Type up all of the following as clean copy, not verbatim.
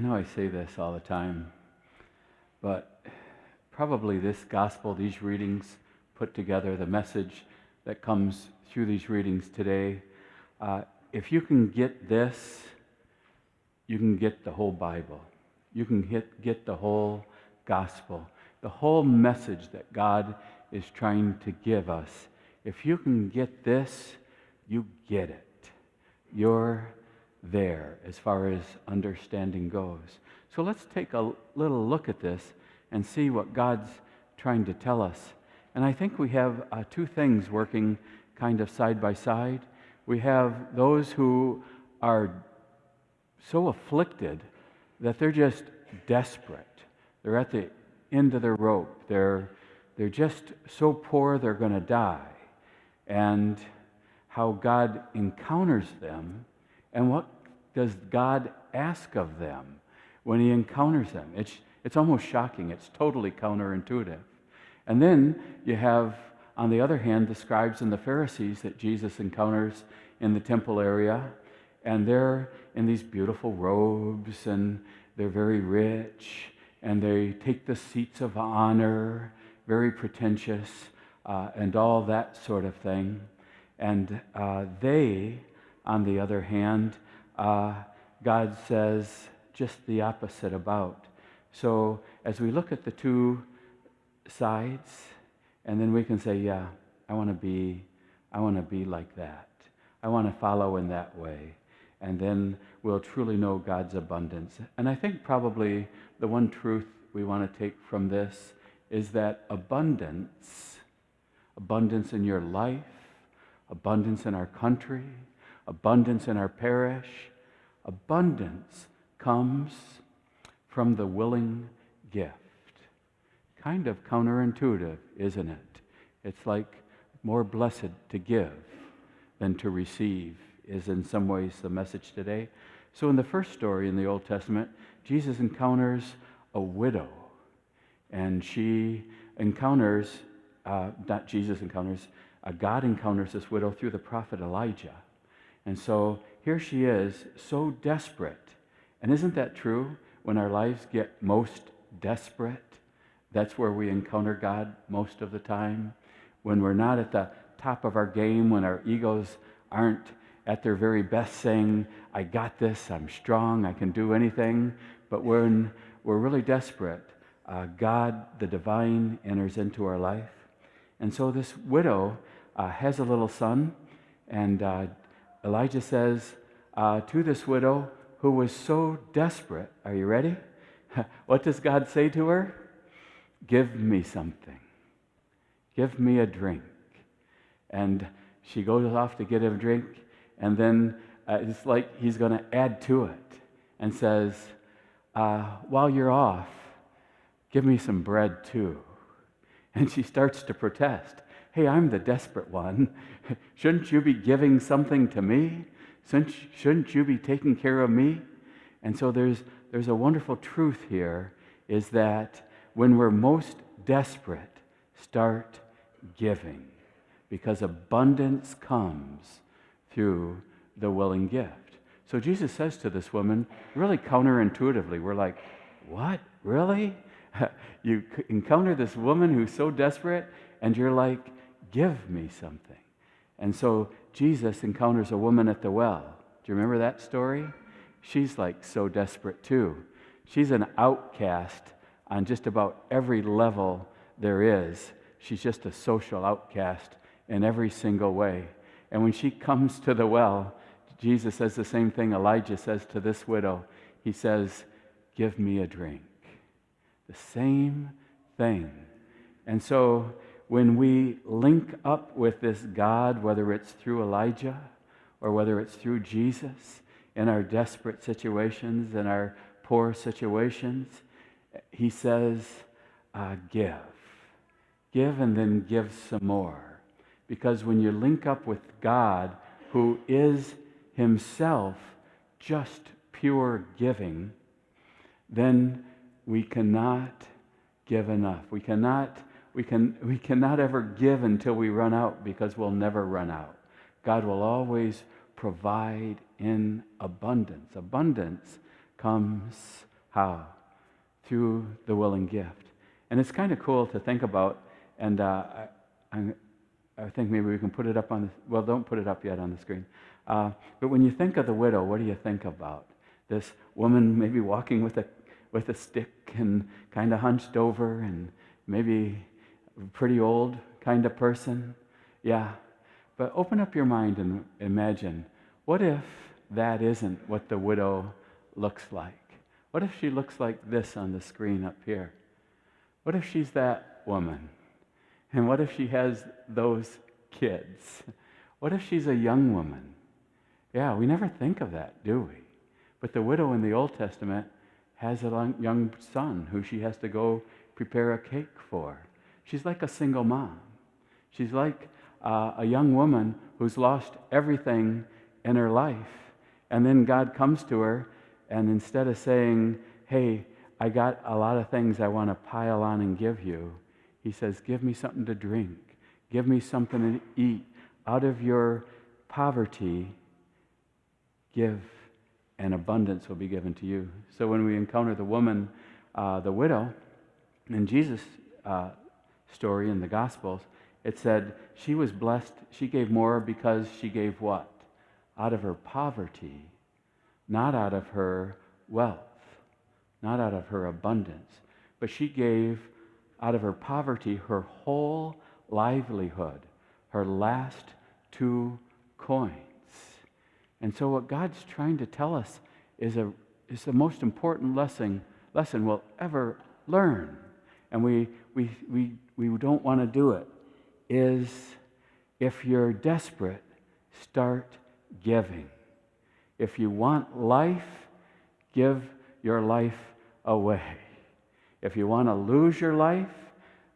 know I say this all the time, but probably this gospel, these readings put together, the message that comes through these readings today, if you can get this, you can get the whole Bible. You can get the whole gospel, the whole message that God is trying to give us. If you can get this, you get it. You're there as far as understanding goes. So let's take a little look at this and see what God's trying to tell us. And I think we have two things working kind of side by side. We have those who are so afflicted that they're just desperate. They're at the end of their rope. They're just so poor they're going to die. And how God encounters them, and what does God ask of them when he encounters them? It's almost shocking. It's totally counterintuitive. And then you have, on the other hand, the scribes and the Pharisees that Jesus encounters in the temple area, and they're in these beautiful robes, and they're very rich, and they take the seats of honor, very pretentious, and all that sort of thing. And they, on the other hand, God says just the opposite about. So as we look at the two sides, and then we can say, yeah, I want to be like that. I want to follow in that way. And then we'll truly know God's abundance. And I think probably the one truth we want to take from this is that abundance in your life, abundance in our country, abundance in our parish, abundance comes from the willing gift. Kind of counterintuitive, isn't it? It's like more blessed to give than to receive is in some ways the message today. So in the first story in the Old Testament, Jesus encounters a widow. And she encounters, God encounters this widow through the prophet Elijah. And so here she is, so desperate. And isn't that true? When our lives get most desperate, that's where we encounter God most of the time. When we're not at the top of our game, when our egos aren't at their very best saying, I got this, I'm strong, I can do anything. But when we're really desperate, God, the divine, enters into our life. And so this widow has a little son, and Elijah says to this widow who was so desperate, are you ready? What does God say to her? Give me something. Give me a drink. And she goes off to get him a drink, and then it's like he's going to add to it and says, while you're off, give me some bread too. And she starts to protest. Hey, I'm the desperate one. Shouldn't you be giving something to me? Shouldn't you be taking care of me? And so there's a wonderful truth here, is that when we're most desperate, start giving, because abundance comes through the willing gift. So Jesus says to this woman, really counterintuitively, we're like, what? Really? You encounter this woman who's so desperate, and you're like, give me something. And so Jesus encounters a woman at the well. Do you remember that story? She's like so desperate too. She's an outcast on just about every level there is. She's just a social outcast in every single way. And when she comes to the well, Jesus says the same thing Elijah says to this widow. He says, give me a drink. The same thing. And so when we link up with this God, whether it's through Elijah or whether it's through Jesus, in our desperate situations, in our poor situations, he says, give. Give and then give some more. Because when you link up with God, who is himself just pure giving, then we cannot give enough. We cannot ever give until we run out, because we'll never run out. God will always provide in abundance. Abundance comes How? Through the willing gift. And it's kind of cool to think about, and I think maybe we can put it up on the, well, don't put it up yet on the screen. But when you think of the widow, what do you think about? This woman maybe walking with a stick and kind of hunched over, and maybe a pretty old kind of person. Yeah. But open up your mind and imagine, what if that isn't what the widow looks like? What if she looks like this on the screen up here? What if she's that woman? And what if she has those kids? What if she's a young woman? Yeah, we never think of that, do we? But the widow in the Old Testament has a young son who she has to go prepare a cake for. She's like a single mom. She's like a young woman who's lost everything in her life. And then God comes to her, and instead of saying, hey, I got a lot of things I want to pile on and give you, he says, give me something to drink. Give me something to eat. Out of your poverty, give, and abundance will be given to you. So when we encounter the woman, the widow, in Jesus' story in the Gospels, it said she was blessed. She gave more because she gave what? Out of her poverty, not out of her wealth, not out of her abundance, but she gave out of her poverty her whole livelihood, her last 2 coins. And so what God's trying to tell us is the most important lesson we'll ever learn. And we don't want to do it, is if you're desperate, start giving. If you want life, give your life away. If you want to lose your life,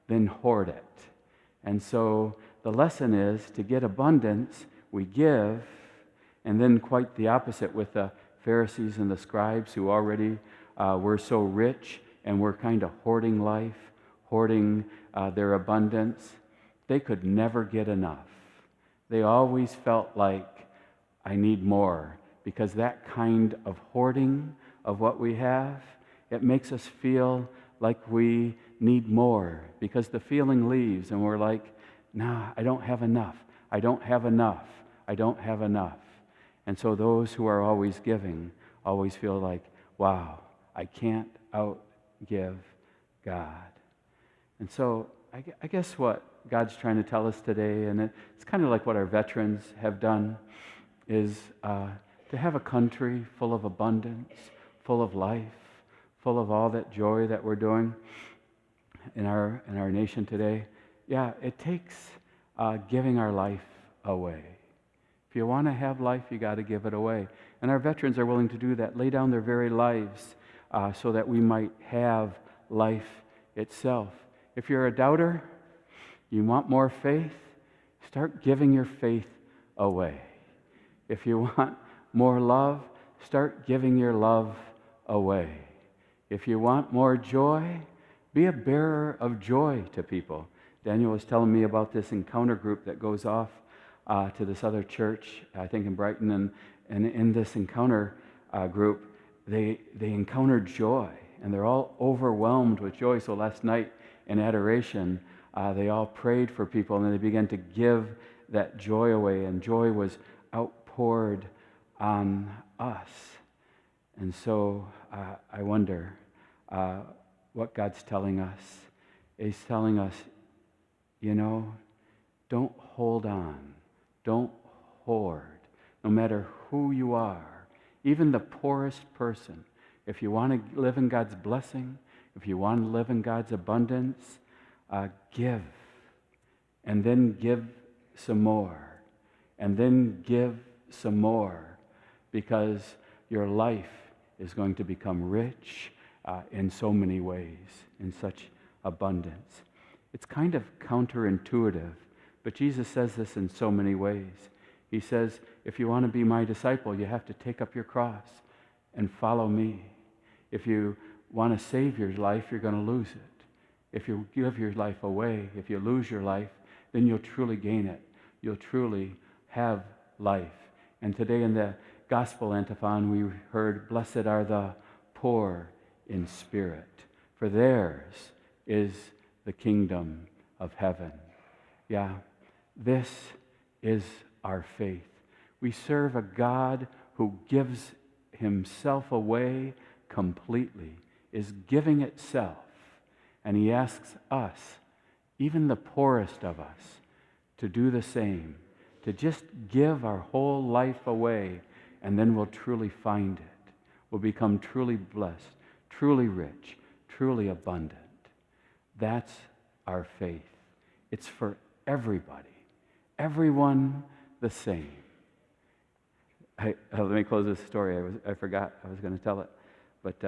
then hoard it. And so the lesson is, to get abundance, we give, and then quite the opposite with the Pharisees and the scribes who already were so rich and were kind of hoarding life, hoarding their abundance. They could never get enough. They always felt like, I need more, because that kind of hoarding of what we have, it makes us feel like we need more, because the feeling leaves and we're like, nah, I don't have enough. I don't have enough. I don't have enough. And so those who are always giving always feel like, wow, I can't outgive God. And so I guess what God's trying to tell us today, and it's kind of like what our veterans have done, is to have a country full of abundance, full of life, full of all that joy that we're doing in our nation today. Yeah, it takes giving our life away. If you want to have life, you got to give it away. And our veterans are willing to do that, lay down their very lives so that we might have life itself. If you're a doubter, you want more faith, start giving your faith away. If you want more love, start giving your love away. If you want more joy, be a bearer of joy to people. Daniel was telling me about this encounter group that goes off to this other church, I think in Brighton, and in this encounter group, they encounter joy, and they're all overwhelmed with joy. So last night in adoration, they all prayed for people, and then they began to give that joy away, and joy was outpoured on us. And so I wonder what God's telling us. He's telling us, don't hold on. Don't hoard. No matter who you are, even the poorest person, if you want to live in God's blessing, if you want to live in God's abundance, give. And then give some more. And then give some more. Because your life is going to become rich in so many ways, in such abundance. It's kind of counterintuitive, but Jesus says this in so many ways. He says, if you want to be my disciple, you have to take up your cross and follow me. If you want to save your life, you're going to lose it. If you give your life away, if you lose your life, then you'll truly gain it. You'll truly have life. And today in the gospel antiphon, we heard, blessed are the poor in spirit, for theirs is the kingdom of heaven. Yeah, this is our faith. We serve a God who gives himself away completely, is giving itself, and he asks us, even the poorest of us, to do the same, to just give our whole life away, and then we'll truly find it. We'll become truly blessed, truly rich, truly abundant. That's our faith. It's for everybody, everyone the same. Let me close this story. I forgot I was going to tell it. But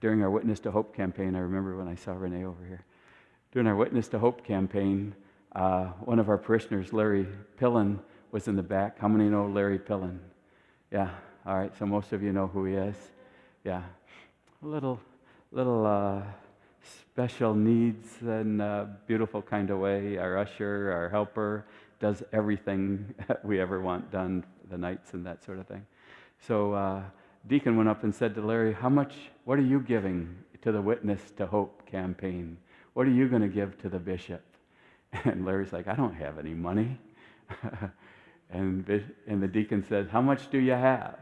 during our Witness to Hope campaign, I remember when I saw Renee over here. During our Witness to Hope campaign, one of our parishioners, Larry Pillen, was in the back. How many know Larry Pillen? Yeah, all right, so most of you know who he is. Yeah, a little special needs in a beautiful kind of way. Our usher, our helper, does everything we ever want done, the nights and that sort of thing. So Deacon went up and said to Larry, what are you giving to the Witness to Hope campaign? What are you going to give to the bishop? And Larry's like, I don't have any money. and the deacon said, how much do you have?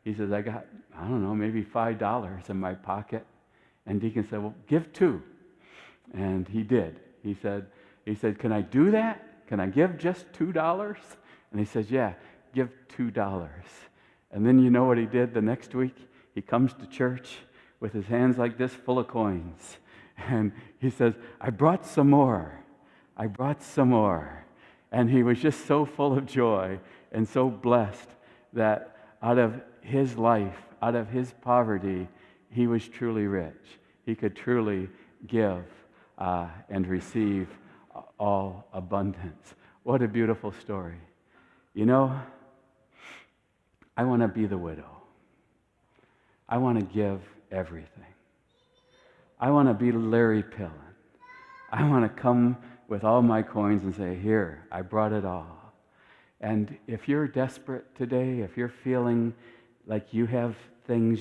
He says, I don't know, maybe $5 in my pocket. And deacon said, well, give $2. And he did. He said, can I do that? Can I give just $2? And he says, yeah, give $2. And then you know what he did the next week? He comes to church with his hands like this full of coins. And he says, I brought some more. And he was just so full of joy and so blessed that out of his life, out of his poverty, he was truly rich. He could truly give and receive all abundance. What a beautiful story. You know, I want to be the widow. I want to give everything. I want to be Larry Pillen. I want to come with all my coins and say, here, I brought it all. And if you're desperate today, if you're feeling like you have things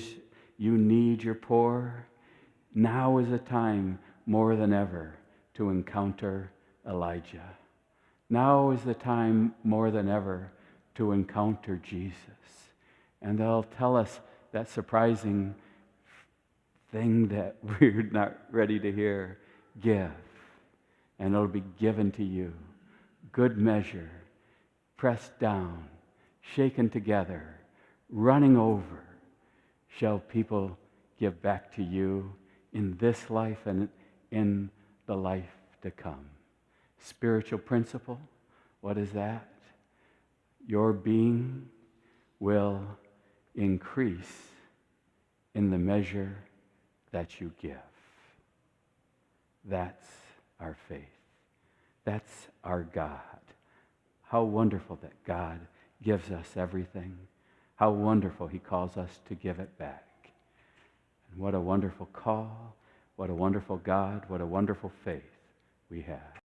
you need, you're poor, now is a time more than ever to encounter Elijah. Now is the time more than ever to encounter Jesus. And they'll tell us that surprising thing that we're not ready to hear. Give, and it'll be given to you. Good measure, pressed down, shaken together, running over, shall people give back to you in this life and in the life to come. Spiritual principle, what is that? Your being will increase in the measure that you give. That's our faith. That's our God. How wonderful that God gives us everything. How wonderful he calls us to give it back. And what a wonderful call. What a wonderful God. What a wonderful faith we have.